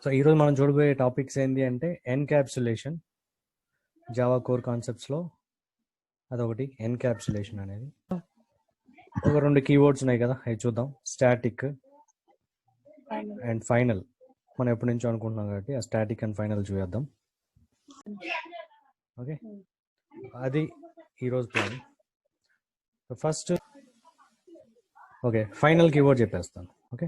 So ఈరోజు మనం చూడబోయే టాపిక్స్ ఏంటి అంటే ఎన్క్యాప్సులేషన్, జావా కోర్ కాన్సెప్ట్స్లో అదొకటి. ఎన్క్యాప్సులేషన్ అనేది ఒక రెండు కీవర్డ్స్ ఉన్నాయి కదా, అవి చూద్దాం. Static and final. మనం ఎప్పటి నుంచో అనుకుంటున్నాం కాబట్టి ఆ స్టాటిక్ అండ్ ఫైనల్ చూద్దాం. ఓకే, అది ఈరోజు plan. First okay, final keyword చెప్పేస్తాను. ఓకే,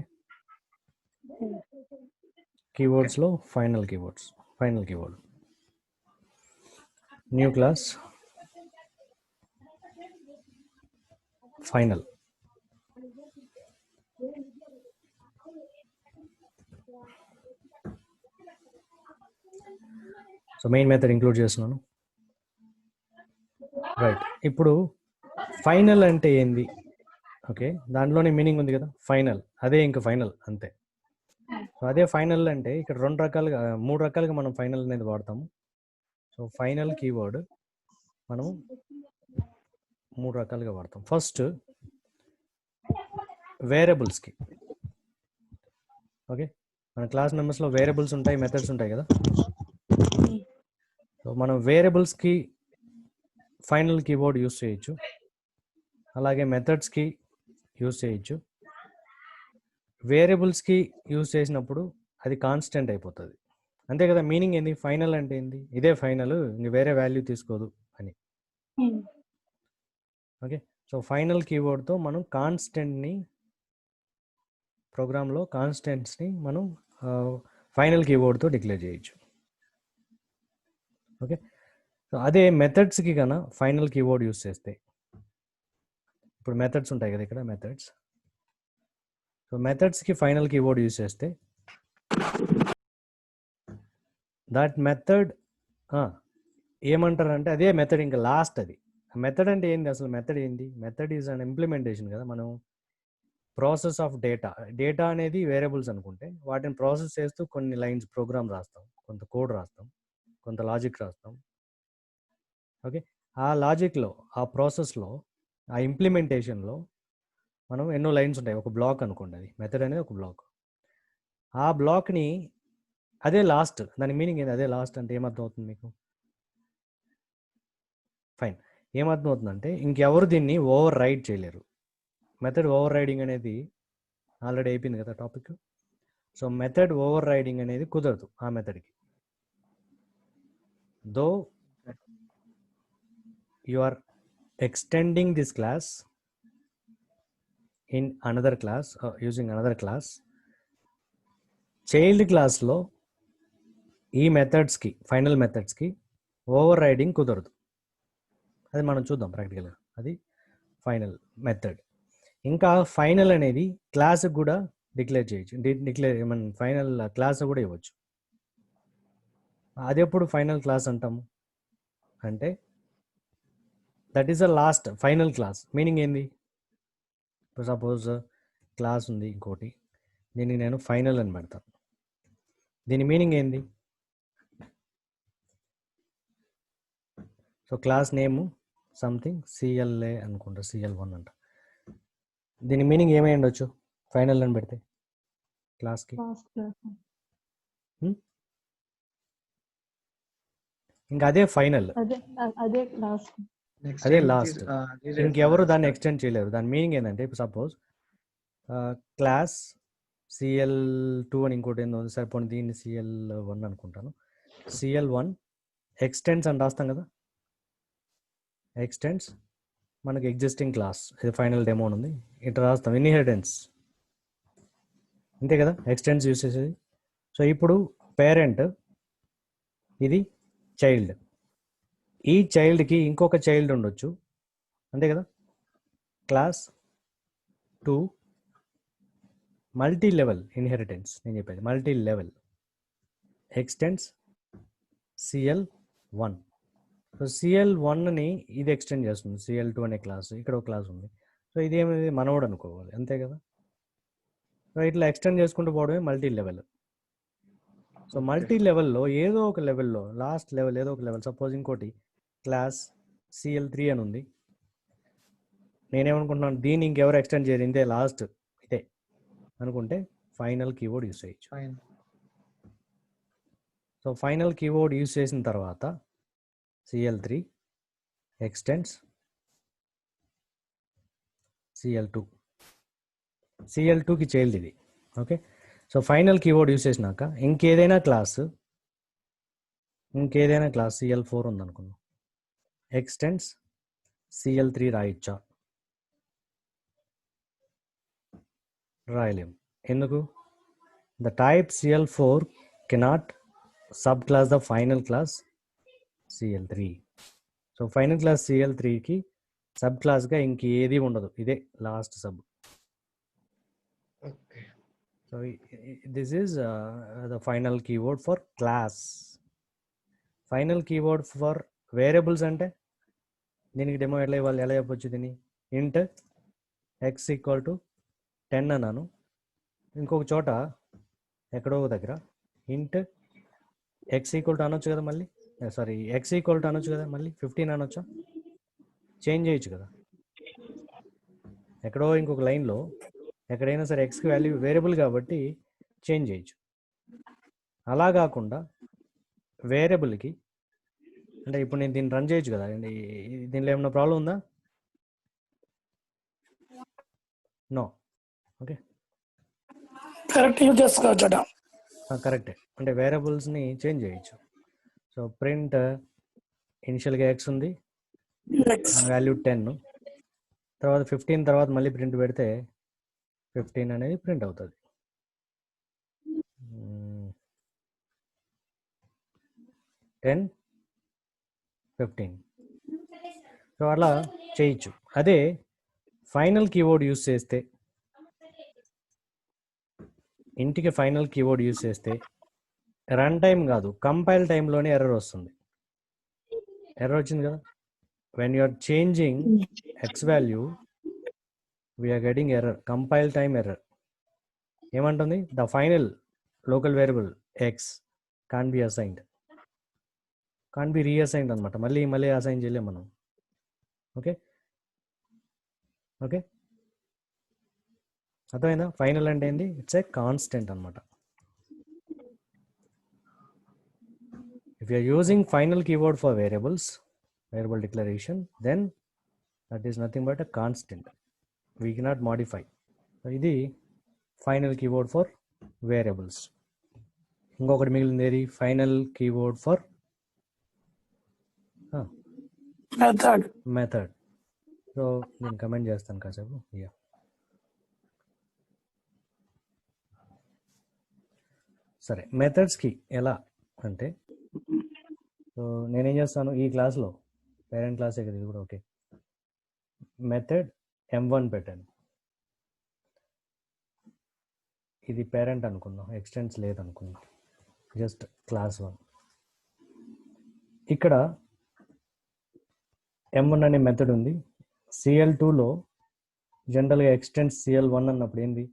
కీవర్డ్స్లో final keyword new class, final. So main method include చేస్తున్నాను. రైట్, ఇప్పుడు ఫైనల్ అంటే ఏంది? ఓకే, దాంట్లోనే మీనింగ్ ఉంది కదా, ఫైనల్. అదే ఇంకా ఫైనల్ అంతే. సో అదే ఫైనల్ అంటే ఇక్కడ మూడు రకాలుగా మనం ఫైనల్ అనేది వాడతాము. సో ఫైనల్ కీవర్డ్ మనము మూడు రకాలుగా వాడతాం. ఫస్ట్ వేరియబుల్స్కి. ఓకే, మన క్లాస్ మెంబర్స్లో వేరియబుల్స్ ఉంటాయి, మెథడ్స్ ఉంటాయి కదా. సో మనం వేరియబుల్స్కి ఫైనల్ కీవర్డ్ యూస్ చేయొచ్చు, అలాగే మెథడ్స్కి యూస్ చేయొచ్చు. వేరియబుల్స్కి యూస్ చేసినప్పుడు అది కాన్స్టెంట్ అయిపోతుంది, అంతే కదా. మీనింగ్ ఏంది? ఫైనల్ అంటే ఏంది? ఇదే ఫైనల్, ఇంక వేరే వాల్యూ తీసుకోదు అని. ఓకే, సో ఫైనల్ కీవర్డ్తో మనం కాన్స్టెంట్ని, ప్రోగ్రాంలో కాన్స్టెంట్స్ని మనం ఫైనల్ కీవర్డ్తో డిక్లేర్ చేయొచ్చు. ఓకే, సో అదే మెథడ్స్కి కన్నా ఫైనల్ కీవర్డ్ యూస్ చేస్తే, ఇప్పుడు మెథడ్స్ ఉంటాయి కదా ఇక్కడ, మెథడ్స్. సో మెథడ్స్కి ఫైనల్ కీవర్డ్ యూస్ చేస్తే దట్ మెథడ్ ఏమంటారంటే అదే మెథడ్ ఇంకా లాస్ట్. అది మెథడ్ అంటే ఏంది? అసలు మెథడ్ ఏంది? మెథడ్ ఈజ్ అన్ ఇంప్లిమెంటేషన్ కదా. మనం ప్రాసెస్ ఆఫ్ డేటా అనేది వేరియబుల్స్ అనుకుంటే వాటిని ప్రాసెస్ చేస్తూ కొన్ని లైన్స్ ప్రోగ్రామ్ రాస్తాం, కొంత కోడ్ రాస్తాం, కొంత లాజిక్ రాస్తాం. ఓకే, ఆ లాజిక్లో, ఆ ప్రాసెస్లో, ఆ ఇంప్లిమెంటేషన్లో మనం ఎన్నో లైన్స్ ఉంటాయి. ఒక బ్లాక్ అనుకోండి, అది మెథడ్ అనేది ఒక బ్లాక్. ఆ బ్లాక్ని అదే లాస్ట్. దాని మీనింగ్ ఏంది? అదే లాస్ట్ అంటే ఏమర్థం అవుతుంది మీకు? ఫైన్, ఏమర్థం అవుతుందంటే ఇంకెవరు దీన్ని ఓవర్ రైడ్ చేయలేరు. మెథడ్ ఓవర్ రైడింగ్ అనేది ఆల్రెడీ అయిపోయింది కదా topic. So method overriding అనేది కుదరదు ఆ మెథడ్కి. Though you are extending this class in another class using another class, child క్లాస్లో ఈ మెథడ్స్కి, ఫైనల్ మెథడ్స్కి ఓవర్ రైడింగ్ కుదరదు. అది మనం చూద్దాం ప్రాక్టికల్గా. అది ఫైనల్ మెథడ్. ఇంకా ఫైనల్ అనేది క్లాస్కి కూడా డిక్లేర్ చేయొచ్చు, మన ఫైనల్ క్లాస్ కూడా ఇవ్వచ్చు. అది ఎప్పుడు ఫైనల్ క్లాస్ అంటాము అంటే that is a last final class. Meaning ఏంది? సపోజ్ క్లాస్ ఉంది ఇంకోటి, దీన్ని నేను ఫైనల్ అని పెడతాను. దీని మీనింగ్ ఏంది? సో క్లాస్ నేము సంథింగ్ సిఎల్ఏ అనుకుంటా, CL1 అంట. దీని మీనింగ్ ఏమై ఉండొచ్చు ఫైనల్ అని పెడితే క్లాస్కి? ఇంకా అదే ఫైనల్, అదే లాస్ట్. ఇంకెవరు దాన్ని ఎక్స్టెండ్ చేయలేరు. దాని మీనింగ్ ఏంటంటే ఇప్పుడు సపోజ్ క్లాస్ CL2 అని ఇంకోటి ఏందో సరిపోయింది, దీన్ని CL1 అనుకుంటాను. CL1 ఎక్స్టెండ్స్ అని రాస్తాం కదా, ఎక్స్టెండ్స్ మనకి ఎగ్జిస్టింగ్ క్లాస్, ఇది ఫైనల్ డెమో ఉంది, ఇట్లా రాస్తాం. ఇన్హెరిటెన్స్ అంతే కదా, ఎక్స్టెండ్స్ యూస్ చేసేది. సో ఇప్పుడు పేరెంట్, ఇది చైల్డ్. ఈ చైల్డ్కి ఇంకొక చైల్డ్ ఉండొచ్చు, అంతే కదా. క్లాస్ 2 మల్టీ లెవెల్ ఇన్హెరిటెన్స్, నేను చెప్పేది multi level extends CL1. So CL1ని ఇది ఎక్స్టెండ్ చేస్తుంది, CL2 అనే క్లాస్. ఇక్కడ ఒక క్లాస్ ఉంది, సో ఇదేమైంది మనోడు అనుకోవాలి, అంతే కదా. సో ఇట్లా ఎక్స్టెండ్ చేసుకుంటూ పోవడమే మల్టీ లెవెల్. సో మల్టీ లెవెల్లో ఏదో ఒక లెవెల్లో, లాస్ట్ లెవెల్ ఏదో ఒక లెవెల్, సపోజ్ ఇంకోటి క్లాస్ CL3 అని ఉంది. నేనేమనుకుంటున్నాను, దీన్ని ఇంకెవరు ఎక్స్టెండ్ చేయరు, ఇంతే లాస్ట్ ఇదే అనుకుంటే ఫైనల్ కీవర్డ్ యూస్ చేయొచ్చు. Fine. So final keyword use చేసిన తర్వాత CL3 ఎక్స్టెండ్స్ CL2. CL2కి చైల్డ్ ఇది. Okay, so final keyword use చేసినాక ఇంకేదైనా క్లాస్ CL4 ఉందనుకున్నాం, ఎక్స్టెండ్స్ CL3 రాయొచ్చా? రాయలేము. ఎందుకు? The type CL4 cannot subclass the final class CL3. So final class CL3కి సబ్ క్లాస్గా ఇంకేది ఉండదు, ఇదే last sub. Okay. So this is the final keyword for class. Final keyword for variables అంటే దీనికి డెమో ఎలా ఇవ్వాలి, ఎలా చెప్పొచ్చు దీన్ని? ఇంట్ x ఈక్వల్ టు 10 అన్నాను. ఇంకొక చోట ఎక్కడో దగ్గర ఇంట్ x ఈక్వల్ టు అనొచ్చు కదా, మళ్ళీ సారీ x ఈక్వల్ టు అనొచ్చు కదా, మళ్ళీ 15 అనొచ్చా? చేంజ్ చేయొచ్చు కదా. ఎక్కడో ఇంకొక లైన్లో ఎక్కడైనా సరే ఎక్స్కి వాల్యూ వేరియబుల్ కాబట్టి చేంజ్ చేయొచ్చు. అలా కాకుండా వేరియబుల్కి అంటే ఇప్పుడు నేను దీన్ని రన్ చేయొచ్చు కదా, దీనిలో ఏమన్నా ప్రాబ్లం ఉందా? నో. ఓకే, కరెక్ట్ యూజ్ చేసుకోవచ్చట. కరెక్టే. అంటే వేరియబుల్స్ని చేంజ్ చేయొచ్చు. సో ప్రింట్ ఇనిషియల్గా ఎక్స్ ఉంది, వాల్యూ 10, తర్వాత 15 తర్వాత మళ్ళీ ప్రింట్ పెడితే 15 అనేది ప్రింట్ అవుతుంది. 10, 15. సో అలా చేయొచ్చు. అదే ఫైనల్ కీవర్డ్ యూస్ చేస్తే, ఇంటికి ఫైనల్ కీవర్డ్ యూస్ చేస్తే రన్ టైం కాదు, కంపైల్ టైంలోనే ఎర్రర్ వస్తుంది. ఎర్రర్ వచ్చింది కదా, when you are changing x value we're getting error, compile time error. ఏమంటుంది? The final local variable x can be assigned, can be reassigned అనమాట. మళ్ళీ assign చేయలేం మనం. ఓకే ఓకే, అర్థమైందా? ఫైనల్ అంటే ఏంటి? ఇట్స్ ఏ కాన్స్టెంట్ అనమాట. If you are using final keyword for variables, variable declaration, then that is nothing but a constant. We cannot modify. So ఇది final keyword for variables. ఇంకొకటి మిగిలింది ఏది? final keyword for method. So నేను comment చేస్తాను కాసేపు. సరే, మెథడ్స్కి ఎలా అంటే, సో నేనేం చేస్తాను ఈ క్లాస్లో, పేరెంట్ క్లాసే కదా ఇది కూడా, ఓకే, మెథడ్ M1 పెట్టాను. ఇది పేరెంట్ అనుకుందాం, ఎక్స్టెండ్స్ లేదనుకుందాం, జస్ట్ క్లాస్ 1. ఇక్కడ M1 అనే మెథడ్ ఉంది. CL2లో జనరల్గా ఎక్స్టెండ్స్ CL1 అన్నప్పుడు ఏంది,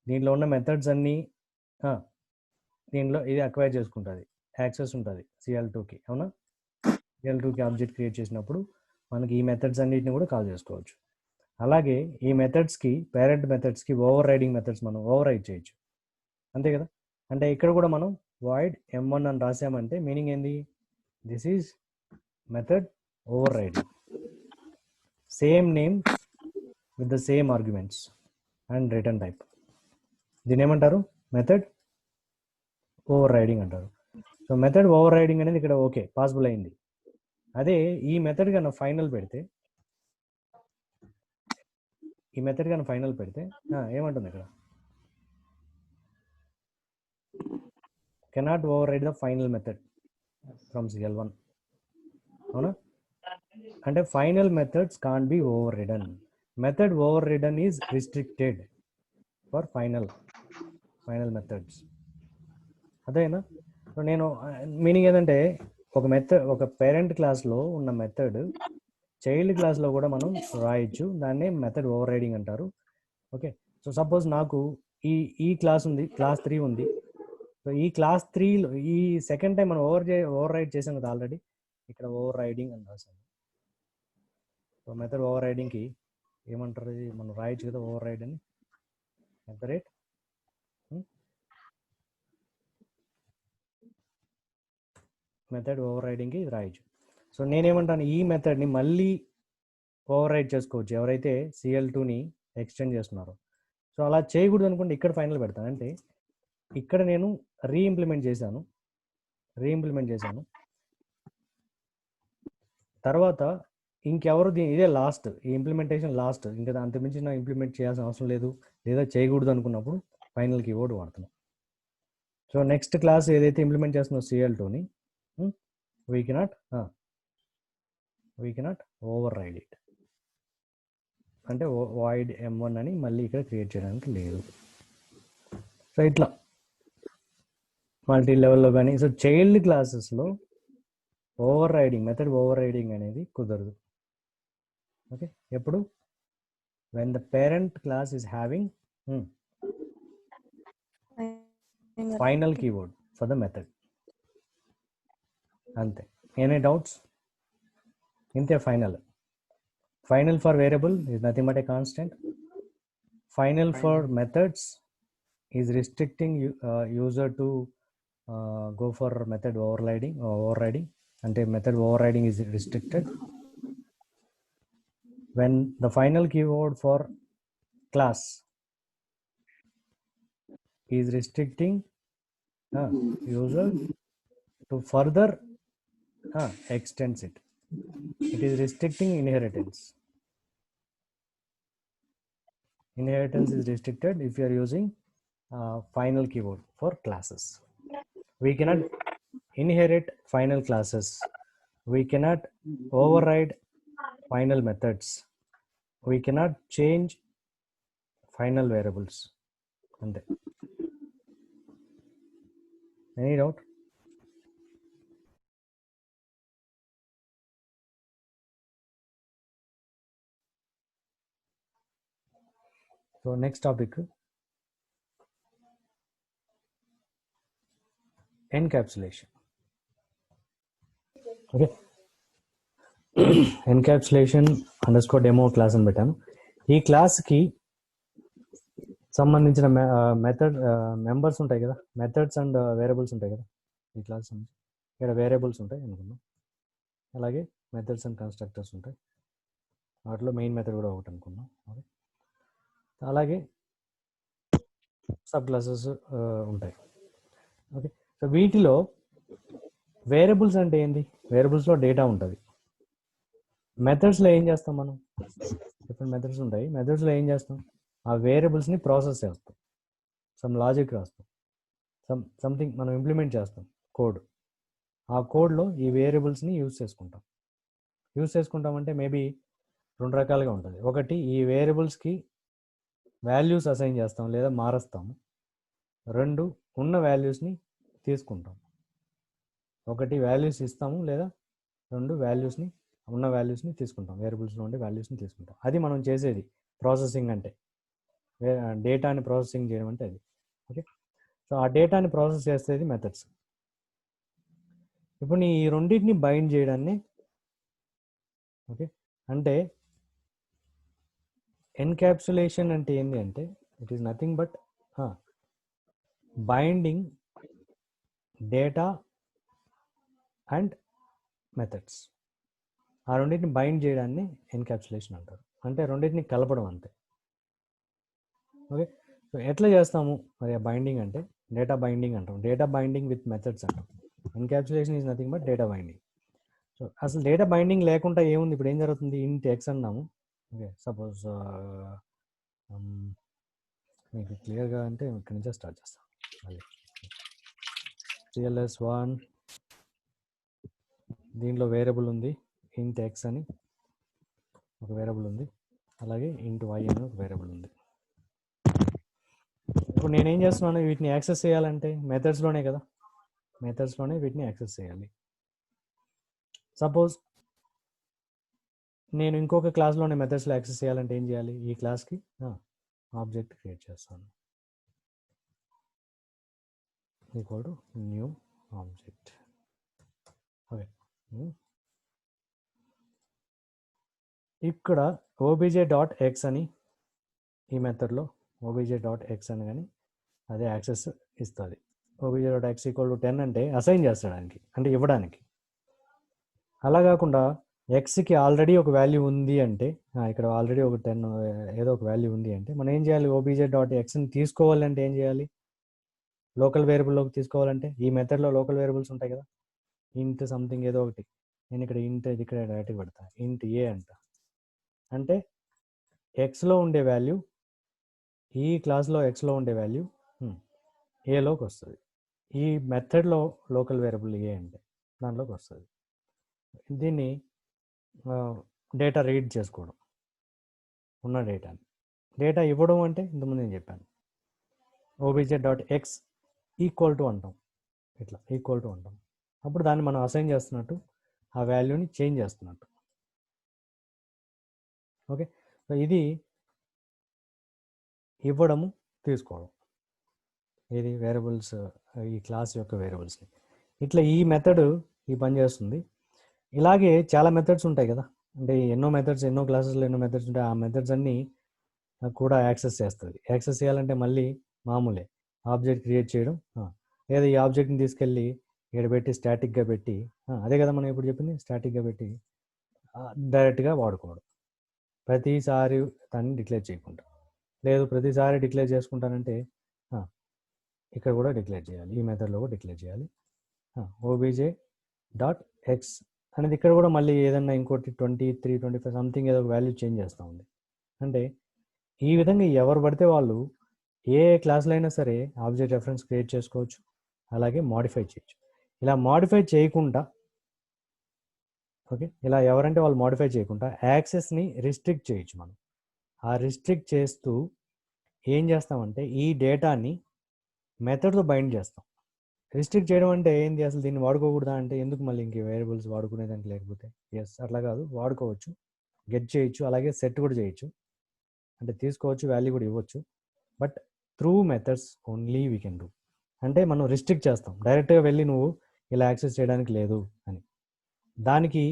దీంట్లో ఉన్న మెథడ్స్ అన్నీ దీంట్లో ఇది అక్వైర్ చేసుకుంటుంది, యాక్సెస్ ఉంటుంది CL2కి. అవునా? CL2కి ఆబ్జెక్ట్ క్రియేట్ చేసినప్పుడు మనకి ఈ మెథడ్స్ అన్నిటిని కూడా కాల్ చేసుకోవచ్చు. అలాగే ఈ మెథడ్స్కి, పేరెంట్ మెథడ్స్కి ఓవర్ రైడింగ్ మెథడ్స్ మనం ఓవర్ రైడ్ చేయొచ్చు, అంతే కదా. అంటే ఇక్కడ కూడా మనం వాయిడ్ M1 అని రాసామంటే మీనింగ్ ఏంది? This is method over riding, same name with the same arguments and return type. దీని ఏమంటారు? మెథడ్ ఓవర్ రైడింగ్ అంటారు. సో మెథడ్ ఓవర్ రైడింగ్ అనేది ఇక్కడ ఓకే పాసిబుల్ అయింది. అదే ఈ మెథడ్ కన్నా ఫైనల్ పెడితే, ఏమంటుంది ఇక్కడ? Cannot override the final method from CL1. అవునా? అంటే final methods can't be overridden. Method overridden is restricted for final methods. అదేనా? సో నేను మీనింగ్ ఏంటంటే, ఒక పేరెంట్ క్లాస్లో ఉన్న మెథడ్ చైల్డ్ క్లాస్లో కూడా మనం రాయొచ్చు, దాన్నే మెథడ్ ఓవర్ రైడింగ్ అంటారు. ఓకే, సో సపోజ్ నాకు ఈ క్లాస్ ఉంది, క్లాస్ 3 ఉంది. సో ఈ క్లాస్ 3లో ఈ సెకండ్ టైం మనం ఓవర్ రైడ్ చేసాం కదా ఆల్రెడీ, ఇక్కడ ఓవర్ రైడింగ్ అని రాసాము. సో మెథడ్ ఓవర్ రైడింగ్కి ఏమంటారు? మనం రాయొచ్చు కదా ఓవర్ రైడ్ అని, ఎట్ ద రేట్ మెథడ్ ఓవర్ రైడింగ్కి ఇది రాయొచ్చు. సో నేనేమంటాను, ఈ మెథడ్ని మళ్ళీ ఓవర్ రైడ్ చేసుకోవచ్చు ఎవరైతే CL2ని ఎక్స్టెండ్ చేస్తున్నారో. సో అలా చేయకూడదు అనుకుంటే ఇక్కడ ఫైనల్ పెడతాను. అంటే ఇక్కడ నేను రీఇంప్లిమెంట్ చేశాను, తర్వాత ఇంకెవరు ఇదే లాస్ట్, ఈ ఇంప్లిమెంటేషన్ లాస్ట్, ఇంకా అంతమించి నా ఇంప్లిమెంట్ చేయాల్సిన అవసరం లేదు లేదా చేయకూడదు అనుకున్నప్పుడు ఫైనల్ కీవర్డ్ వాడుతున్నాం. సో నెక్స్ట్ క్లాస్ ఏదైతే ఇంప్లిమెంట్ చేస్తున్నాం CL2ని, we cannot override it, అంటే వాయిడ్ M1 అని మళ్ళీ ఇక్కడ క్రియేట్ చేయడానికి లేదు. సో ఇట్లా మల్టీ లెవెల్లో కానీ. సో చైల్డ్ క్లాసెస్లో overriding, method overriding అనేది కుదరదు. ఓకే, ఎప్పుడు when the parent class is having final keyword for the method. అంతే. Any doubts? ఇంతే. Final for variable is nothing but a constant. Final for methods is restricting user to go for method overriding. Ante method overriding is restricted when the final keyword for class is restricting user to further extends it. It is restricting inheritance. Inheritance is restricted if you are using final keyword for classes. We cannot inherit final classes. We cannot override final methods. We cannot change final variables. Ante. Any doubt? So next topic, encapsulation. Okay, encapsulation underscore demo class అని పెట్టాను. ఈ క్లాస్కి సంబంధించిన method members ఉంటాయి కదా, methods and variables ఉంటాయి కదా. ఈ క్లాస్ ఇక్కడ వేరియబుల్స్ ఉంటాయి అనుకున్నాం, అలాగే మెథడ్స్ అండ్ కన్స్ట్రక్టర్స్ ఉంటాయి. వాటిలో మెయిన్ మెథడ్ కూడా ఒకటి అనుకున్నాం. ఓకే, అలాగే సబ్ క్లాసెస్ ఉంటాయి. ఓకే, సో వీటిలో వేరియబుల్స్ అంటే ఏంటి? వేరియబుల్స్లో డేటా ఉంటుంది. మెథడ్స్లో ఏం చేస్తాం మనం? డిఫరెంట్ మెథడ్స్ ఉంటాయి. మెథడ్స్లో ఏం చేస్తాం? ఆ వేరియబుల్స్ని ప్రాసెస్ చేస్తాం, సమ్ లాజిక్ రాస్తాం, సంథింగ్ మనం ఇంప్లిమెంట్ చేస్తాం కోడ్. ఆ కోడ్లో ఈ వేరియబుల్స్ని యూజ్ చేసుకుంటామంటే మేబీ రెండు రకాలుగా ఉంటుంది. ఒకటి, ఈ వేరియబుల్స్కి వాల్యూస్ అసైన్ చేస్తాం లేదా మారుస్తాము. రెండు, ఉన్న వాల్యూస్ని తీసుకుంటాం. ఒకటి వాల్యూస్ ఇస్తాము, లేదా రెండు ఉన్న వాల్యూస్ని తీసుకుంటాం. వేరియబుల్స్లో ఉండే వాల్యూస్ని తీసుకుంటాం. అది మనం చేసేది ప్రాసెసింగ్ అంటే, డేటాని ప్రాసెసింగ్ చేయడం అంటే అది. ఓకే, సో ఆ డేటాని ప్రాసెస్ చేసేది మెథడ్స్. ఇప్పుడు ఈ రెండింటిని బైండ్ చేయడాన్ని, ఓకే, అంటే ఎన్క్యాప్సులేషన్ అంటే ఏంటి అంటే it is nothing but binding data and methods. ఆ రెండింటిని బైండ్ చేయడాన్ని ఎన్క్యాప్సులేషన్ అంటారు. అంటే రెండింటిని కలపడం అంతే. ఓకే, సో ఎట్లా చేస్తాము మరి ఆ బైండింగ్ అంటే? డేటా బైండింగ్ అంటాం, డేటా బైండింగ్ విత్ మెథడ్స్ అంటాం. Encapsulation is nothing but data binding. So అసలు డేటా బైండింగ్ లేకుండా ఏముంది? ఇప్పుడు ఏం జరుగుతుంది? ఇంట్ ఎక్స్ అన్నాము. ఓకే, సపోజ్ మీకు క్లియర్గా అంటే ఇక్కడి నుంచే స్టార్ట్ చేస్తాం. మళ్ళీ CLS1 దీంట్లో వేరియబుల్ ఉంది, ఇంట్ ఎక్స్ అని ఒక వేరియబుల్ ఉంది, అలాగే ఇంట్ వై అని ఒక వేరియబుల్ ఉంది. ఇప్పుడు నేనేం చేస్తున్నాను? వీటిని యాక్సెస్ చేయాలంటే మెథడ్స్లోనే కదా, మెథడ్స్లోనే వీటిని యాక్సెస్ చేయాలి. సపోజ్ నేను ఇంకొక క్లాస్లోనే మెథడ్స్లో యాక్సెస్ చేయాలంటే ఏం చేయాలి? ఈ క్లాస్కి ఆబ్జెక్ట్ క్రియేట్ చేస్తాను, equal to new object. Okay, ఇక్కడ obj.x అని ఈ మెథడ్లో obj.x అని కానీ అదే యాక్సెస్ ఇస్తుంది. obj.x ఈక్వల్ టు 10 అంటే అసైన్ చేస్తాడానికి, అంటే ఇవ్వడానికి. అలా కాకుండా ఎక్స్కి ఆల్రెడీ ఒక వాల్యూ ఉంది అంటే, ఇక్కడ ఆల్రెడీ ఒక 10 ఏదో ఒక వాల్యూ ఉంది అంటే మనం ఏం చేయాలి? obj.xని తీసుకోవాలంటే ఏం చేయాలి? లోకల్ వేరియబుల్లోకి తీసుకోవాలంటే ఈ మెథడ్లో లోకల్ వేరియబుల్స్ ఉంటాయి కదా, ఇంట్ సంథింగ్ ఏదో ఒకటి. నేను ఇక్కడ ఇంట్ ఇక్కడ డైరెక్ట్గా పెడతా, ఇంట్ ఏ అంట. అంటే ఎక్స్లో ఉండే వాల్యూ, ఈ క్లాస్లో ఎక్స్లో ఉండే వాల్యూ ఏలోకి వస్తుంది. ఈ మెథడ్లో లోకల్ వేరియబుల్ ఏ అంటే దాంట్లోకి వస్తుంది. దీన్ని డేటా రీడ్ చేసుకోవడం, ఉన్న డేటాని. డేటా ఇవ్వడం అంటే ఇంతకుముందు నేను చెప్పాను, obj.x ఈక్వల్ టు అంటాం, ఇట్లా ఈక్వల్ టు అంటాం. అప్పుడు దాన్ని మనం అసైన్ చేస్తున్నట్టు, ఆ వాల్యూని చేంజ్ చేస్తున్నట్టు. ఓకే, సో ఇది ఇవ్వడము, తీసుకోవడం, ఇది వేరియబుల్స్, ఈ క్లాస్ యొక్క వేరియబుల్స్ని. ఇట్లా ఈ మెథడ్ ఈ పని చేస్తుంది. ఇలాగే చాలా మెథడ్స్ ఉంటాయి కదా, అంటే ఎన్నో మెథడ్స్, ఎన్నో క్లాసెస్లో ఎన్నో మెథడ్స్ ఉంటాయి. ఆ మెథడ్స్ అన్నీ కూడా యాక్సెస్ చేస్తుంది. యాక్సెస్ చేయాలంటే మళ్ళీ మామూలే, ఆబ్జెక్ట్ క్రియేట్ చేయడం, లేదా ఈ ఆబ్జెక్ట్ని తీసుకెళ్ళి ఇక్కడ పెట్టి స్టాటిక్గా పెట్టి, అదే కదా మనం ఇప్పుడు చెప్పింది, స్టాటిక్గా పెట్టి డైరెక్ట్గా వాడుకోవడం. ప్రతిసారి దాన్ని డిక్లేర్ చేయకుండా, లేదు ప్రతిసారి డిక్లేర్ చేసుకుంటానంటే ఇక్కడ కూడా డిక్లేర్ చేయాలి, ఈ మెథడ్లో కూడా డిక్లేర్ చేయాలి. obj.x అనేది ఇక్కడ కూడా మళ్ళీ ఏదన్నా ఇంకోటి 23, 25 సంథింగ్ ఏదో ఒక వాల్యూ చేంజ్ చేస్తూ ఉంది. అంటే ఈ విధంగా ఎవరు పడితే వాళ్ళు ఏ క్లాస్లో అయినా సరే ఆబ్జెక్ట్ రెఫరెన్స్ క్రియేట్ చేసుకోవచ్చు, అలాగే మాడిఫై చేయొచ్చు. ఇలా మాడిఫై చేయకుండా, ఓకే, ఇలా ఎవరంటే వాళ్ళు మాడిఫై చేయకుండా యాక్సెస్ని రిస్ట్రిక్ట్ చేయొచ్చు. మనం ఆ రిస్ట్రిక్ట్ చేస్తూ ఏం చేస్తామంటే ఈ డేటాని మెథడ్తో బైండ్ చేస్తాం. రిస్ట్రిక్ట్ చేయడం అంటే ఏంది, అసలు దీన్ని వాడుకోకూడదా అంటే ఎందుకు మళ్ళీ ఇంక వేరియబుల్స్ వాడుకునేదానికి లేకపోతే? ఎస్, అట్లా కాదు, వాడుకోవచ్చు, గెట్ చేయొచ్చు, అలాగే సెట్ కూడా చేయొచ్చు, అంటే తీసుకోవచ్చు, వాల్యూ కూడా ఇవ్వచ్చు. But through methods only we can do. అంటే మనం రిస్ట్రిక్ట్ చేస్తాం, డైరెక్ట్గా వెళ్ళి నువ్వు ఇలా యాక్సెస్ చేయడానికి లేదు అని. దానికి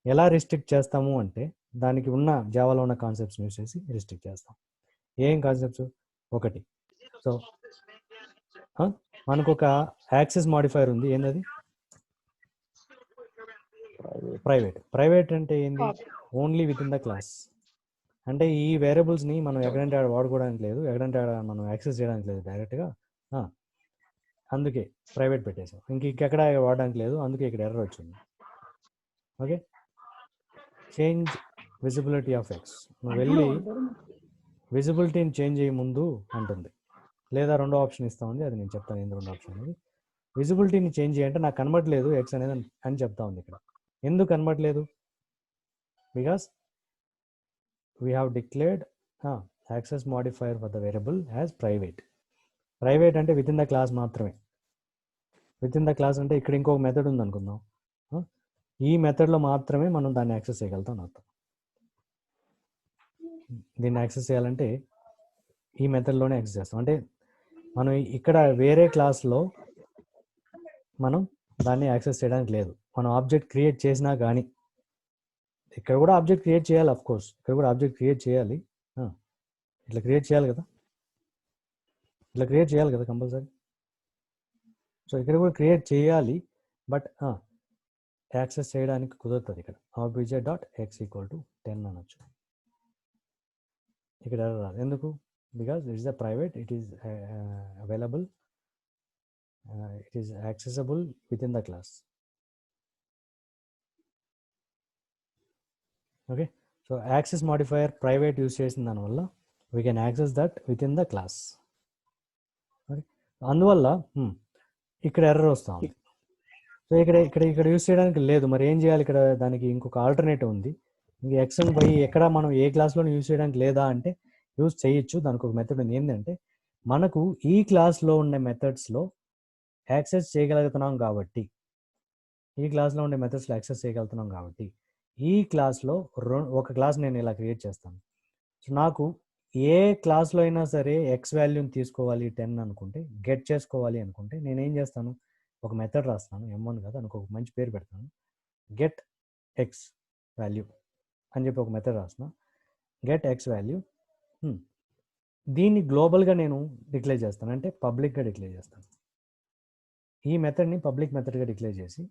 ఎలా రిస్ట్రిక్ట్ చేస్తాము అంటే దానికి ఉన్న జావాలో ఉన్న కాన్సెప్ట్స్ యూస్ చేసి రిస్ట్రిక్ట్ చేస్తాం. ఏం కాన్సెప్ట్స్? ఒకటి, సో మనకు ఒక యాక్సెస్ మాడిఫైర్ ఉంది, ఏంటది? ప్రైవేట్ అంటే ఏంది? Only with in the class. అంటే ఈ వేరియబుల్స్ని మనం ఎక్కడంటే ఆడ వాడుకోవడానికి లేదు, ఎక్కడంటే ఆడ మనం యాక్సెస్ చేయడానికి లేదు డైరెక్ట్గా, అందుకే ప్రైవేట్ పెట్టేసాం. ఇంకెక్కడ వాడడానికి లేదు, అందుకే ఇక్కడ ఎర్రర్ వచ్చింది. Okay, change visibility of X. నువ్వు వెళ్ళి విజిబిలిటీని చేంజ్ చేయ ముందు అంటుంది, లేదా రెండో ఆప్షన్ ఇస్తా ఉంది, అది నేను చెప్తాను ఏంది రెండో ఆప్షన్ అనేది. విజిబిలిటీని చేంజ్ చేయంటే నాకు కనబడలేదు ఎక్స్ అనేది అని చెప్తా ఉంది ఇక్కడ. ఎందుకు కనబడలేదు? Because we have declared access modifier for the variable as private. Private అంటే విత్ ఇన్ ద క్లాస్ మాత్రమే. విత్ ఇన్ ద క్లాస్ అంటే ఇక్కడ ఇంకొక మెథడ్ ఉంది అనుకుందాం, ఈ మెథడ్లో మాత్రమే మనం దాన్ని యాక్సెస్ చేయగలుగుతాం అర్థం. దీన్ని యాక్సెస్ చేయాలంటే ఈ మెథడ్లోనే యాక్సెస్ చేస్తాం. అంటే మనం ఇక్కడ వేరే క్లాస్లో మనం దాన్ని యాక్సెస్ చేయడానికి లేదు. మనం ఆబ్జెక్ట్ క్రియేట్ చేసినా కానీ, ఇక్కడ కూడా ఆబ్జెక్ట్ క్రియేట్ చేయాలి, అఫ్ కోర్స్ ఇక్కడ కూడా ఆబ్జెక్ట్ క్రియేట్ చేయాలి, ఇట్లా క్రియేట్ చేయాలి కదా, ఇట్లా క్రియేట్ చేయాలి కదా కంపల్సరీ. సో ఇక్కడ కూడా క్రియేట్ చేయాలి, బట్ యాక్సెస్ చేయడానికి కుదురుతుంది. ఇక్కడ obj.x ఈక్వల్ టు 10 అనొచ్చు. ఇక్కడ రాదు, ఎందుకు? Because it is a private, it is available, it is accessible with in the class. Okay, so access modifier private use చేసిన దానివల్ల we can access that with in the class. Okay, అందువల్ల ఇక్కడ error వస్తూ ఉంది. So ఇక్కడ use చేయడానికి లేదు, మరి ఏం చేయాలి? ఇక్కడ దానికి ఇంకొక ఆల్టర్నేటివ్ ఉంది. ఇంక ఎక్స్ అండ్ వై ఎక్కడ మనం ఏ క్లాస్లో యూస్ చేయడానికి లేదా అంటే యూస్ చేయొచ్చు. దానికి ఒక మెథడ్ ఉంది, ఏంటంటే మనకు ఈ క్లాస్లో ఉండే మెథడ్స్లో యాక్సెస్ చేయగలుగుతున్నాం కాబట్టి, ఈ క్లాస్లో ఉండే మెథడ్స్లో యాక్సెస్ చేయగలుగుతున్నాం కాబట్టి ఈ క్లాస్లో ఒక క్లాస్ నేను ఇలా క్రియేట్ చేస్తాను. సో నాకు ఏ క్లాస్లో అయినా సరే ఎక్స్ వాల్యూని తీసుకోవాలి 10 అనుకుంటే, గెట్ చేసుకోవాలి అనుకుంటే నేనేం చేస్తాను? ఒక మెథడ్ రాస్తాను, M1 కదా, దానికి ఒక మంచి పేరు పెడతాను, గెట్ ఎక్స్ వాల్యూ అని చెప్పి ఒక మెథడ్ రాస్తున్నా. గెట్ ఎక్స్ వాల్యూ, దీన్ని గ్లోబల్గా నేను డిక్లేర్ చేస్తాను, అంటే పబ్లిక్గా డిక్లేర్ చేస్తాను. ఈ మెథడ్ని పబ్లిక్ మెథడ్గా డిక్లేర్ చేసి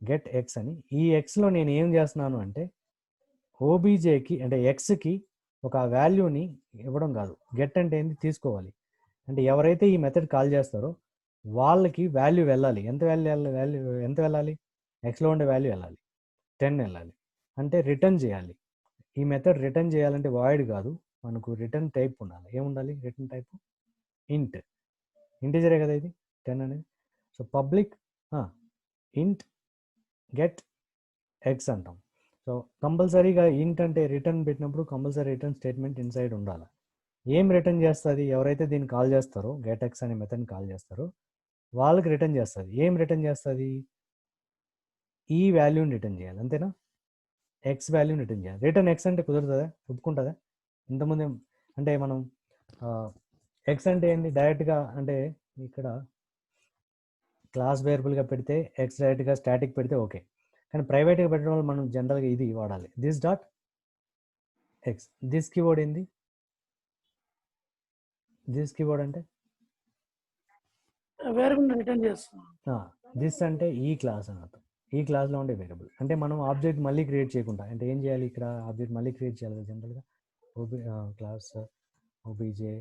గెట్ ఎక్స్ అని, ఈ ఎక్స్లో నేను ఏం చేస్తున్నాను అంటే ఓబీజేకి అంటే ఎక్స్కి ఒక వాల్యూని ఇవ్వడం కాదు. గెట్ అంటే ఏంటి, తీసుకోవాలి. అంటే ఎవరైతే ఈ మెథడ్ కాల్ చేస్తారో వాళ్ళకి వాల్యూ వెళ్ళాలి. ఎంత వెళ్ళాలి, ఎక్స్లో ఉండే వాల్యూ వెళ్ళాలి, 10 వెళ్ళాలి. అంటే రిటర్న్ చేయాలి. ఈ మెథడ్ రిటర్న్ చేయాలంటే వాయిడ్ కాదు, మనకు రిటర్న్ టైప్ ఉండాలి. ఏముండాలి రిటర్న్ టైప్? ఇంట్. ఇంటిజరే కదా ఇది 10 అనేది. సో పబ్లిక్ ఇంట్ గెట్ ఎక్స్ అంటాం. సో కంపల్సరీగా ఇంట్ అంటే రిటర్న్ పెట్టినప్పుడు కంపల్సరీ రిటర్న్ స్టేట్మెంట్ ఇన్సైడ్ ఉండాలి. ఏం రిటర్న్ చేస్తుంది? ఎవరైతే దీన్ని కాల్ చేస్తారో, గెట్ ఎక్స్ అనే మెథడ్ని కాల్ చేస్తారో వాళ్ళకి రిటర్న్ చేస్తుంది. ఏం రిటర్న్ చేస్తుంది? ఈ వాల్యూని రిటర్న్ చేయాలి, అంతేనా? ఎక్స్ వాల్యూని రిటర్న్ చేయాలి. రిటర్న్ ఎక్స్ అంటే కుదురుతుందా, ఒప్పుకుంటుందా? ఇంతకుముందు అంటే మనం ఎక్స్ అంటే ఏంటి, డైరెక్ట్గా అంటే ఇక్కడ క్లాస్ వేరియబుల్గా పెడితే ఎక్స్ డైరెక్ట్గా స్టాటిక్ పెడితే ఓకే, కానీ ప్రైవేట్గా పెట్టడం వల్ల మనం జనరల్గా ఇది వాడాలి, this dot X. This keyword ఏంది? దిస్ కీవర్డ్ అంటే వేరియబుల్ రిటర్న్ చేస్తాం. దిస్ అంటే ఈ క్లాస్ అని అర్థం. ఈ క్లాస్లో ఉండే వేరియబుల్ అంటే మనం ఆబ్జెక్ట్ మళ్ళీ క్రియేట్ చేయకుండా, అంటే ఏం చేయాలి ఇక్కడ, ఆబ్జెక్ట్ మళ్ళీ క్రియేట్ చేయాలి జనరల్గా. Class OBJ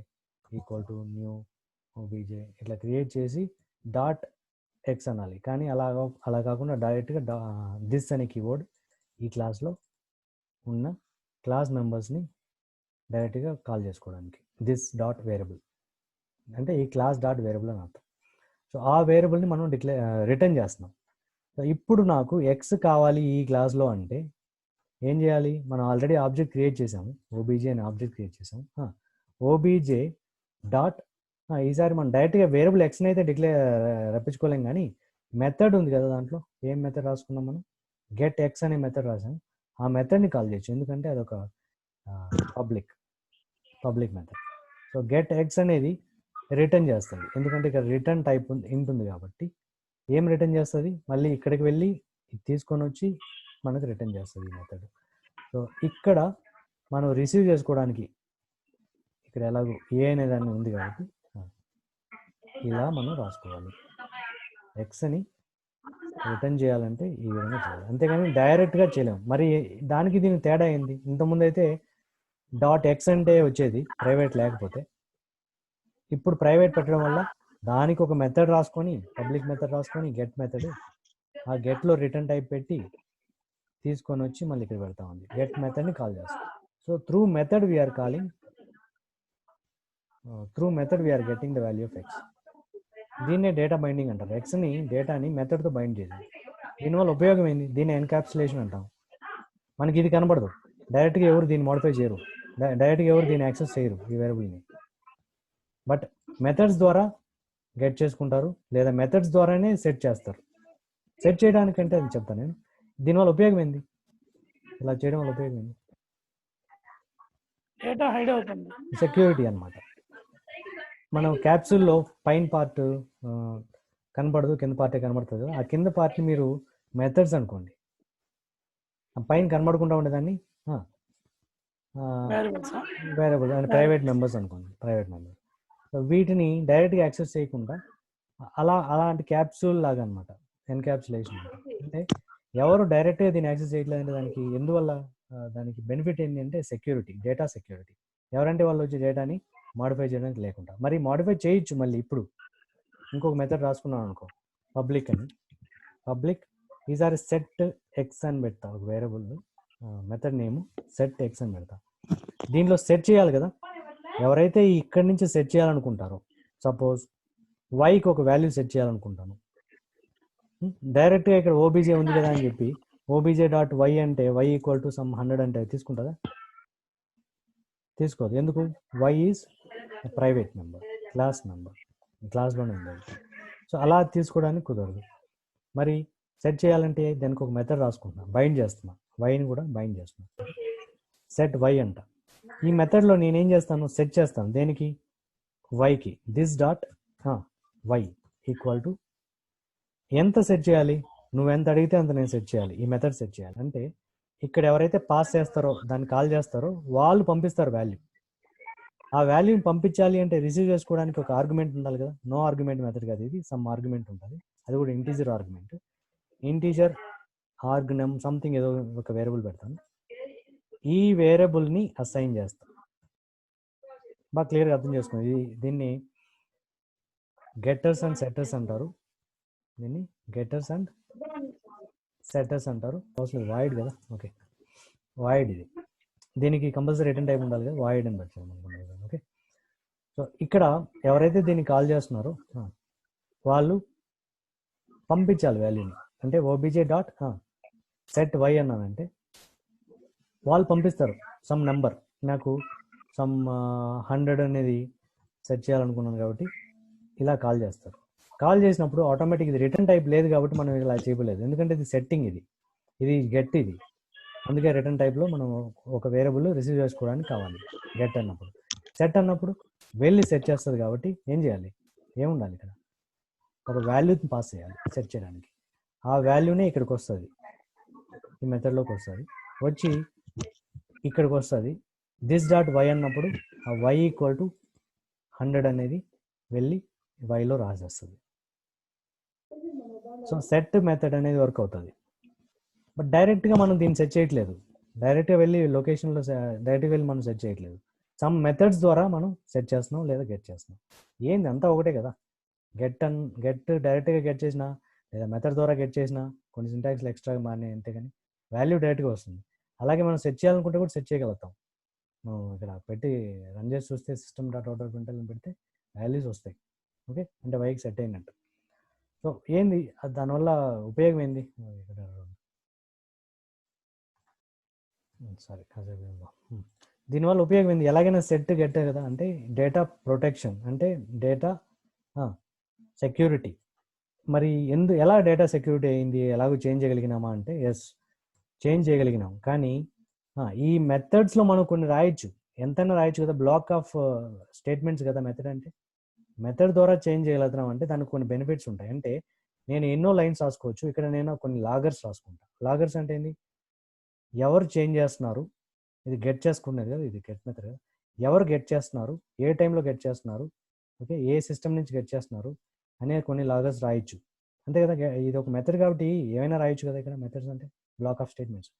equal to new OBJ ఇట్లా క్రియేట్ చేసి డాట్ ఎక్స్ అనాలి. కానీ అలా కాకుండా డైరెక్ట్గా దిస్ అనే కీవర్డ్ ఈ క్లాస్లో ఉన్న క్లాస్ మెంబర్స్ని డైరెక్ట్గా కాల్ చేసుకోవడానికి దిస్ డాట్ వేరియబుల్ అంటే ఈ క్లాస్ డాట్ వేరియబుల్ అని అర్థం. సో ఆ వేరియబుల్ని మనం రిటర్న్ చేస్తున్నాం. సో ఇప్పుడు నాకు ఎక్స్ కావాలి ఈ క్లాస్లో అంటే ఏం చేయాలి? మనం ఆల్రెడీ ఆబ్జెక్ట్ క్రియేట్ చేసాము, ఓబీజే అనే ఆబ్జెక్ట్ క్రియేట్ చేసాము. ఓబీజే డాట్ ఈసారి మనం డైరెక్ట్గా వేరియబుల్ ఎక్స్ని అయితే రప్పించుకోలేం, కానీ మెథడ్ ఉంది కదా దాంట్లో. ఏం మెథడ్ రాసుకున్నాం మనం? గెట్ ఎక్స్ అనే మెథడ్ రాసాం. ఆ మెథడ్ని కాల్ చేయొచ్చు, ఎందుకంటే అదొక public method. So get X అనేది రిటర్న్ చేస్తుంది, ఎందుకంటే ఇక్కడ రిటర్న్ టైప్ ఉంటుంది కాబట్టి. ఏం రిటర్న్ చేస్తుంది? మళ్ళీ ఇక్కడికి వెళ్ళి తీసుకొని వచ్చి మనకు రిటర్న్ చేస్తుంది ఈ మెథడ్. సో ఇక్కడ మనం రిసీవ్ చేసుకోవడానికి ఇక్కడ ఎలాగో ఏ అనే దాన్ని ఉంది కాబట్టి ఇలా మనం రాసుకోవాలి. ఎక్స్ని రిటర్న్ చేయాలంటే ఈ విధంగా చేయాలి, అంతేగాని డైరెక్ట్గా చేయలేము. మరి దానికి దీనికి తేడా ఏంది? ఇంతకుముందు అయితే డాట్ ఎక్స్ అంటే వచ్చేది ప్రైవేట్ లేకపోతే, ఇప్పుడు ప్రైవేట్ పెట్టడం వల్ల దానికి ఒక మెథడ్ రాసుకొని, పబ్లిక్ మెథడ్ రాసుకొని గెట్ మెథడ్, ఆ గెట్లో రిటర్న్ టైప్ పెట్టి తీసుకొని వచ్చి మళ్ళీ ఇక్కడ పెడతా ఉంది. గెట్ మెథడ్ని కాల్ చేస్తాం. So through method we're calling, through method we're getting the value of x. దీన్నే డేటా బైండింగ్ అంటారు. ఎక్స్ని డేటాని మెథడ్తో బైండ్ చేసి, దీనివల్ల ఉపయోగం ఏంది? దీన్ని ఎన్కాప్సులేషన్ అంటాం. మనకి ఇది కనబడదు, డైరెక్ట్గా ఎవరు దీన్ని మోడిఫై చేయరు, డైరెక్ట్గా ఎవరు దీన్ని యాక్సెస్ చేయరు ఈ వేరియబుల్ని. బట్ మెథడ్స్ ద్వారా గెట్ చేసుకుంటారు, లేదా మెథడ్స్ ద్వారానే సెట్ చేస్తారు. సెట్ చేయడానికంటే అది చెప్తాను నేను. దీనివల్ల ఉపయోగం ఏంది? ఇలా చేయడం వల్ల ఉపయోగం ఏంది? డేటా హైడ్ అవుతుంది, సెక్యూరిటీ అనమాట. మనం క్యాప్సూల్లో పైన పార్ట్ కనబడదు, కింద పార్టే కనబడుతుంది. ఆ కింద పార్ట్ని మీరు మెథడ్స్ అనుకోండి, ఆ పైన కనబడకుండా ఉండేదాన్ని వేరియబుల్ అండ్ ప్రైవేట్ మెంబర్స్ అనుకోండి, ప్రైవేట్ మెంబర్స్. సో వీటిని డైరెక్ట్గా యాక్సెస్ చేయకుండా అలాంటి క్యాప్సూల్ లాగా అనమాట, ఎన్కాప్సులేషన్. అంటే ఎవరు డైరెక్ట్గా దీన్ని యాక్సెస్ చేయట్లేదంటే దానికి ఎందువల్ల, దానికి బెనిఫిట్ ఏంటి అంటే సెక్యూరిటీ, డేటా సెక్యూరిటీ. ఎవరంటే వాళ్ళు వచ్చి డేటాని మాడిఫై చేయడానికి లేకుండా. మరి మాడిఫై చేయొచ్చు మళ్ళీ. ఇప్పుడు ఇంకొక మెథడ్ రాసుకున్నాను అనుకో, పబ్లిక్ అని. పబ్లిక్ ఈసారి సెట్ ఎక్స్ అని పెడతా, ఒక variable method name set X అని పెడతా. దీనిలో సెట్ చేయాలి కదా, ఎవరైతే ఇక్కడి నుంచి సెట్ చేయాలనుకుంటారో, సపోజ్ వైకి ఒక వాల్యూ సెట్ చేయాలనుకుంటాను, డైరెక్ట్గా ఇక్కడ ఓబీజే ఉంది కదా అని చెప్పి ఓబీజే డాట్ వై అంటే వై ఈక్వల్ టు సమ్ 100 అంటే తీసుకుంటుందా? తీసుకోదు. ఎందుకు? Y is private member, class member, క్లాస్లోనే ఉంది. సో అలా తీసుకోవడానికి కుదరదు. మరి సెట్ చేయాలంటే దానికి ఒక మెథడ్ రాసుకుంటున్నా, బైండ్ చేస్తున్నా, వైని కూడా బైండ్ చేస్తున్నా, సెట్ వై అంట. ఈ మెథడ్లో నేనేం చేస్తాను, సెట్ చేస్తాను దేనికి? వైకి. This dot y equal to ఎంత సెట్ చేయాలి? నువ్వు ఎంత అడిగితే అంత నేను సెట్ చేయాలి, ఈ మెథడ్ సెట్ చేయాలి. అంటే ఇక్కడ ఎవరైతే పాస్ చేస్తారో, దాన్ని కాల్ చేస్తారో వాళ్ళు పంపిస్తారు వాల్యూ. ఆ వాల్యూని పంపించాలి అంటే రిసీవ్ చేసుకోవడానికి ఒక ఆర్గ్యుమెంట్ ఉండాలి కదా. నో ఆర్గ్యుమెంట్ మెథడ్ కదా ఇది, సమ్ ఆర్గ్యుమెంట్ ఉంటుంది. అది కూడా ఇంటీజర్ ఆర్గ్యుమెంట్. ఇంటీజర్ ఆర్గ్నమ్ సంథింగ్ ఏదో ఒక వేరియబుల్ పెడతాను, ఈ వేరియబుల్ని అసైన్ చేస్తాం. బాగా క్లియర్గా అర్థం చేసుకోండి. దీన్ని గెట్టర్స్ అండ్ సెట్టర్స్ అంటారు. దీన్ని గెట్టర్స్ అండ్ సెట్టర్స్ అంటారు. అసలు వాయిడ్ కదా, ఓకే వాయిడ్ ఇది. దీనికి కంపల్సరీ రిటర్న్ టైప్ ఉండాలి కదా, వాయిడ్ అని పెట్టాము. ఓకే, సో ఇక్కడ ఎవరైతే దీన్ని కాల్ చేస్తున్నారో వాళ్ళు పంపించాలి వాల్యూని. అంటే ఓబీజే డాట్ సెట్ వై అన్నానంటే వాళ్ళు పంపిస్తారు సమ్ నెంబర్. నాకు సమ్ 100 అనేది సెట్ చేయాలనుకున్నాను కాబట్టి ఇలా కాల్ చేస్తారు. కాల్ చేసినప్పుడు ఆటోమేటిక్ ఇది రిటర్న్ టైప్ లేదు కాబట్టి మనం ఇలా చేయలేదు, ఎందుకంటే ఇది సెట్టింగ్, ఇది గెట్, ఇది అందుకే రిటర్న్ టైప్లో మనం ఒక వేరియబుల్ రిసీవ్ చేసుకోవడానికి కావాలి గెట్ అన్నప్పుడు. సెట్ అన్నప్పుడు వెళ్ళి సెట్ చేస్తుంది కాబట్టి ఏం చేయాలి, ఏముండాలి ఇక్కడ, ఒక వాల్యూని పాస్ చేయాలి సెట్ చేయడానికి. ఆ వాల్యూనే ఇక్కడికి వస్తుంది, ఈ మెథడ్లోకి వస్తుంది, వచ్చి ఇక్కడికి వస్తుంది. దిస్ డాట్ వై అన్నప్పుడు ఆ వై ఈక్వల్ టు 100 అనేది వెళ్ళి వైలో రాసేస్తుంది. సో సెట్ మెథడ్ అనేది వర్క్ అవుతుంది. బట్ డైరెక్ట్గా మనం దీన్ని సెట్ చేయట్లేదు, డైరెక్ట్గా వెళ్ళి లొకేషన్లో డైరెక్ట్గా వెళ్ళి మనం సెట్ చేయట్లేదు. సమ్ మెథడ్స్ ద్వారా మనం సెట్ చేస్తున్నాం లేదా గెట్ చేస్తున్నాం. ఏంది అంతా ఒకటే కదా, గెట్ డైరెక్ట్గా గెట్ చేసినా లేదా మెథడ్ ద్వారా గెట్ చేసినా కొన్ని సింటాక్స్లు ఎక్స్ట్రాగా మారినాయి అంతే, కానీ వాల్యూ డైరెక్ట్గా వస్తుంది. అలాగే మనం సెట్ చేయాలనుకుంటే కూడా సెట్ చేయగలుగుతాం. మనం ఇక్కడ పెట్టి రన్ చేసి చూస్తే system dot out of print పెడితే వాల్యూస్ వస్తాయి. ఓకే, అంటే వైకి సెట్ అయినట్టు. సో ఏంది దానివల్ల ఉపయోగం ఏంది, సరే దీనివల్ల ఉపయోగం ఏంది, ఎలాగైనా సెట్ గెట్ కదా, అంటే డేటా ప్రొటెక్షన్, అంటే డేటా సెక్యూరిటీ. మరి ఎలా డేటా సెక్యూరిటీ అయింది, ఎలాగో చేంజ్ చేయగలిగినామా అంటే ఎస్ చేంజ్ చేయగలిగినాం. కానీ ఈ మెథడ్స్లో మనం కొన్ని రాయొచ్చు, ఎంతైనా రాయొచ్చు కదా, బ్లాక్ ఆఫ్ స్టేట్మెంట్స్ కదా మెథడ్ అంటే. మెథడ్ ద్వారా చేంజ్ చేయగలుగుతున్నాం అంటే దానికి కొన్ని బెనిఫిట్స్ ఉంటాయి. అంటే నేను ఎన్నో లైన్స్ రాసుకోవచ్చు, ఇక్కడ నేను కొన్ని లాగర్స్ రాసుకుంటా. లాగర్స్ అంటే ఏంటి, ఎవరు చేంజ్ చేస్తున్నారు, ఇది గెట్ చేసుకునేది కదా, ఇది గెట్ మెథడ్ కదా, ఎవరు గెట్ చేస్తున్నారు, ఏ టైంలో గెట్ చేస్తున్నారు, ఓకే ఏ సిస్టమ్ నుంచి గెట్ చేస్తున్నారు అనే కొన్ని లాగర్స్ రాయొచ్చు అంతే కదా. ఇది ఒక మెథడ్ కాబట్టి ఏమైనా రాయొచ్చు కదా, ఇక్కడ మెథడ్స్ అంటే బ్లాక్ ఆఫ్ స్టేట్మెంట్స్.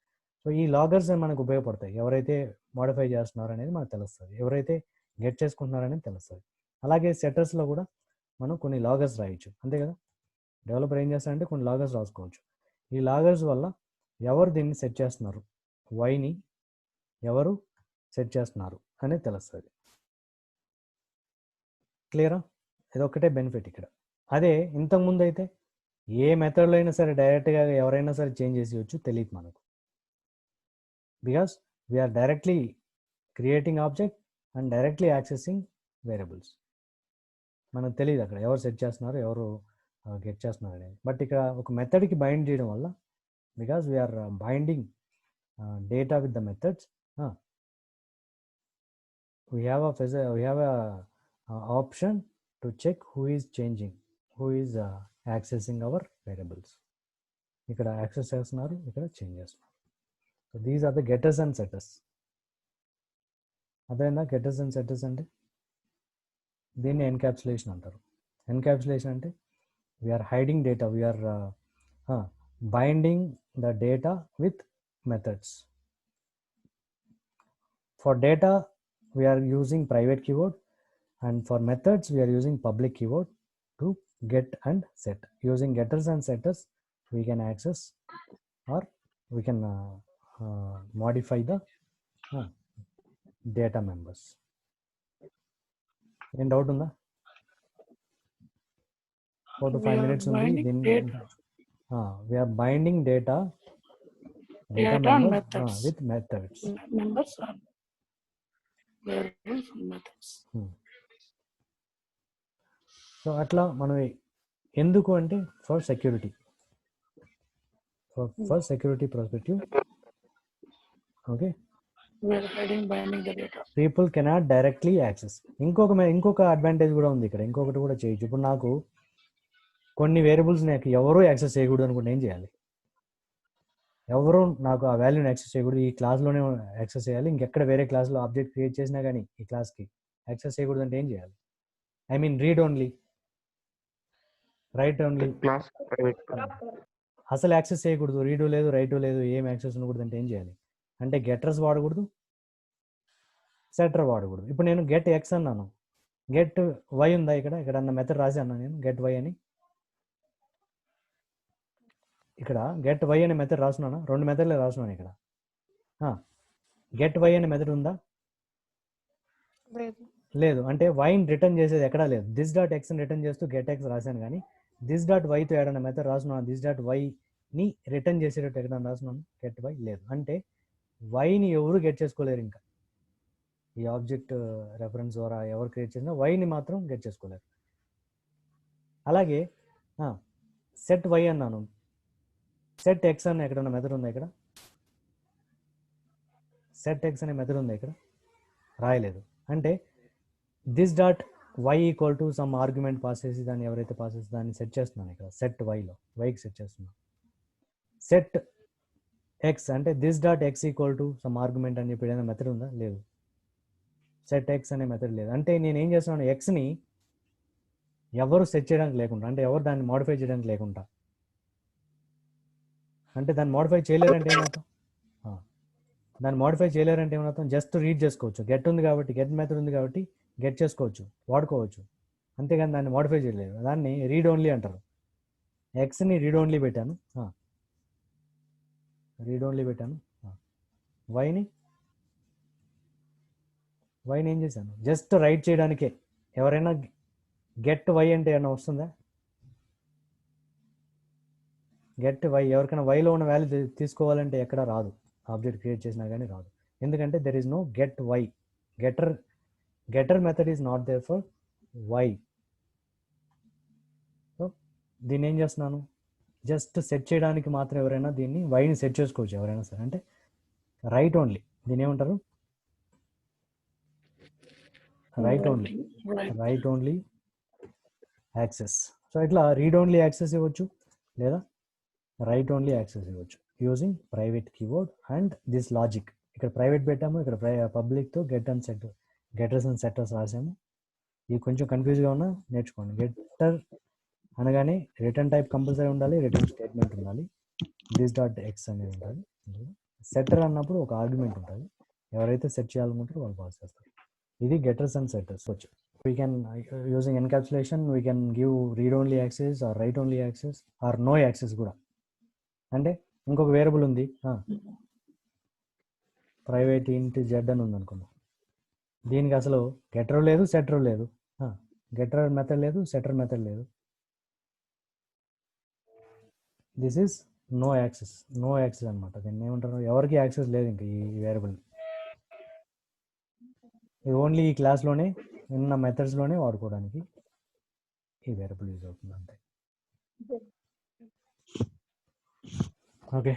సో ఈ లాగర్స్ మనకు ఉపయోగపడతాయి, ఎవరైతే మోడిఫై చేస్తున్నారు అనేది మనకు తెలుస్తుంది, ఎవరైతే గెట్ చేసుకుంటున్నారు అనేది తెలుస్తుంది. అలాగే సెట్టర్స్లో కూడా మనం కొన్ని లాగర్స్ రాయొచ్చు అంతే కదా. డెవలపర్ ఏం చేస్తారంటే కొన్ని లాగర్స్ రాసుకోవచ్చు. ఈ లాగర్స్ వల్ల ఎవరు దీన్ని సెట్ చేస్తున్నారు, వైని ఎవరు సెట్ చేస్తున్నారు అనేది తెలుస్తుంది. క్లియరా, ఇది ఒక్కటే బెనిఫిట్ ఇక్కడ. అదే ఇంతకుముందు అయితే ఏ మెథడ్లో అయినా సరే డైరెక్ట్గా ఎవరైనా సరే చేంజ్ చేసేయచ్చు, తెలియదు మనకు. Because we're directly creating object and directly accessing variables. మనకు తెలియదు అక్కడ ఎవరు సెట్ చేస్తున్నారు, ఎవరు గెట్ చేస్తున్నారు అనేది. బట్ ఇక్కడ ఒక మెథడ్కి బైండ్ చేయడం వల్ల, because we're binding data with the methods, we have a option to check who is changing, who is accessing our variables. ఇక్కడ యాక్సెస్ చేస్తున్నారు, ఇక్కడ చేంజ్ చేస్తున్నారు. So these are the getters and setters. అదేనా getters and setters అంటే దీన్ని encapsulation అంటారు. Encapsulation అంటే we're hiding data, we're binding the data with methods. For data we are using private keyword, and for methods we are using public keyword to get and set. Using getters and setters we can access or we can modify the data members. Any doubt unda? 4 to 5 minutes undi. Then we are binding data members with methods. Members are variables and methods. So అట్లా మనం ఎందుకు అంటే for security, for security perspective. Okay, binding the data, people cannot directly access. ఇంకొక advantage కూడా ఉంది ఇక్కడ, ఇంకొకటి కూడా చేయొచ్చు. ఇప్పుడు నాకు కొన్ని వేరియబుల్స్ నాకు ఎవరూ యాక్సెస్ చేయకూడదు అనుకుంటే ఏం చేయాలి, ఎవరు నాకు ఆ వాల్యూని యాక్సెస్ చేయకూడదు, ఈ క్లాస్లోనే యాక్సెస్ చేయాలి, ఇంకెక్కడ వేరే క్లాస్లో ఆబ్జెక్ట్ క్రియేట్ చేసినా కానీ ఈ క్లాస్కి యాక్సెస్ చేయకూడదు అంటే ఏం చేయాలి, I mean read only. Right only. Class private. అసలు యాక్సెస్ చేయకూడదు, రీడు లేదు రైటు లేదు, ఏం యాక్సెస్ ఉండకూడదు అంటే ఏం చేయాలి అంటే గెటర్స్ వాడకూడదు, సెటర్ వాడకూడదు. ఇప్పుడు నేను గెట్ ఎక్స్ అన్నాను, గెట్ వై ఉందా ఇక్కడ? ఇక్కడ అన్న మెథడ్ రాసి అన్నా నేను గెట్ వై అని. ఇక్కడ గెట్ వై అనే మెథడ్ రాసున్నాను, 2 మెథడ్లే రాసున్నాను ఇక్కడ. గెట్ వై అనే మెథడ్ ఉందా? లేదు. అంటే వైని రిటర్న్ చేసేది ఎక్కడా లేదు. దిస్ డాట్ ఎక్స్ని రిటర్న్ చేస్తూ గెట్ ఎక్స్ రాశాను, కానీ దిస్ డాట్ వైతో ఏడన్న మెథడ్ రాసున్నాను, దిస్ డాట్ వైని రిటర్న్ చేసేటట్టు ఎక్కడన్నా రాసున్నాను, గెట్ వై లేదు. అంటే వైని ఎవరు గెట్ చేసుకోలేరు. ఇంకా ఈ ఆబ్జెక్ట్ రెఫరెన్స్ ద్వారా ఎవరు క్రియేట్ చేసినా వైని మాత్రం గెట్ చేసుకోలేరు. అలాగే సెట్ వై అన్నాను, సెట్ ఎక్స్ అనే ఎక్కడన్నా మెథడ్ ఉందా? ఇక్కడ సెట్ ఎక్స్ అనే మెథడ్ ఉందా? ఇక్కడ రాయలేదు. అంటే this dot y equal to some argument pass చేసి దాన్ని ఎవరైతే పాస్ చేసి దాన్ని సెట్ చేస్తున్నాను ఇక్కడ సెట్ వైలో, వైకి సెట్ చేస్తున్నాను. సెట్ ఎక్స్ అంటే this dot x equal to some argument అని చెప్పి ఏదైనా మెథడ్ ఉందా? లేదు. సెట్ ఎక్స్ అనే మెథడ్ లేదు. అంటే నేను ఏం చేస్తున్నాను, ఎక్స్ని ఎవరు సెట్ చేయడానికి లేకుండా, అంటే ఎవరు దాన్ని మోడిఫై చేయడానికి లేకుండా, అంటే దాన్ని మోడిఫై చేయలేరంటే ఏమవుతాం, దాన్ని మోడిఫై చేయలేరంటే ఏమవుతాం, జస్ట్ రీడ్ చేసుకోవచ్చు. గెట్ ఉంది కాబట్టి, గెట్ మెథడ్ ఉంది కాబట్టి గెట్ చేసుకోవచ్చు, వాడుకోవచ్చు, అంతేగాని దాన్ని మోడిఫై చేయలేదు. దాన్ని రీడ్ ఓన్లీ అంటారు. ఎక్స్ని రీడ్ ఓన్లీ పెట్టాను, రీడ్ ఓన్లీ పెట్టాను. వైని ఏం చేశాను, జస్ట్ రైట్ చేయడానికే. ఎవరైనా గెట్ వై అంటే ఏమైనా వస్తుందా? గెట్ వై ఎవరికైనా వైలో ఉన్న వాల్యూ తీసుకోవాలంటే ఎక్కడ రాదు, ఆబ్జెక్ట్ క్రియేట్ చేసినా కానీ రాదు. ఎందుకంటే there is no get y. Getter method is not there for y. So దీన్ని ఏం చేస్తున్నాను, జస్ట్ సెట్ చేయడానికి మాత్రం ఎవరైనా దీన్ని వైని సెట్ చేసుకోవచ్చు ఎవరైనా సరే. అంటే రైట్ ఓన్లీ, దీని ఏమంటారు, రైట్ ఓన్లీ యాక్సెస్. సో ఇట్లా రీడ్ ఓన్లీ యాక్సెస్ ఇవ్వచ్చు లేదా రైట్ ఓన్లీ యాక్సెస్ ఇవ్వచ్చు using private keyword and this logic. ఇక్కడ ప్రైవేట్ పెట్టాము, ఇక్కడ పబ్లిక్తో get and set, getters and setters రాసాము. ఇది కొంచెం కన్ఫ్యూజ్గా ఉన్నా నేర్చుకోండి. గెటర్ అనగానే రిటర్న్ టైప్ కంపల్సరీ ఉండాలి, రిటర్న్ స్టేట్మెంట్ ఉండాలి, దిస్ డాట్ ఎక్స్ అనేది ఉండాలి. సెట్టర్ అన్నప్పుడు ఒక ఆర్గ్యుమెంట్ ఉంటుంది, ఎవరైతే సెట్ చేయాలనుకుంటారో వాళ్ళు పాస్ చేస్తారు. ఇది getters and setters. We can using encapsulation we can give read only access or write only access or no access కూడా. అంటే ఇంకొక వేరియబుల్ ఉంది, ప్రైవేట్ ఇంట్ జెడ్ అని ఉంది అనుకుందాం. దీనికి అసలు గెటర్ లేదు, సెటర్ లేదు, గెటర్ మెథడ్ లేదు, సెటర్ మెథడ్ లేదు. దిస్ ఈస్ నో యాక్సెస్ అనమాట. దీన్ని ఏమంటారు, ఎవరికి యాక్సెస్ లేదు ఇంకా ఈ వేరియబుల్. ఇది ఓన్లీ ఈ క్లాస్లోనే ఉన్న మెథడ్స్లోనే వాడుకోవడానికి ఈ వేరియబుల్ యూజ్ అవుతుంది అంతే. ఓకే.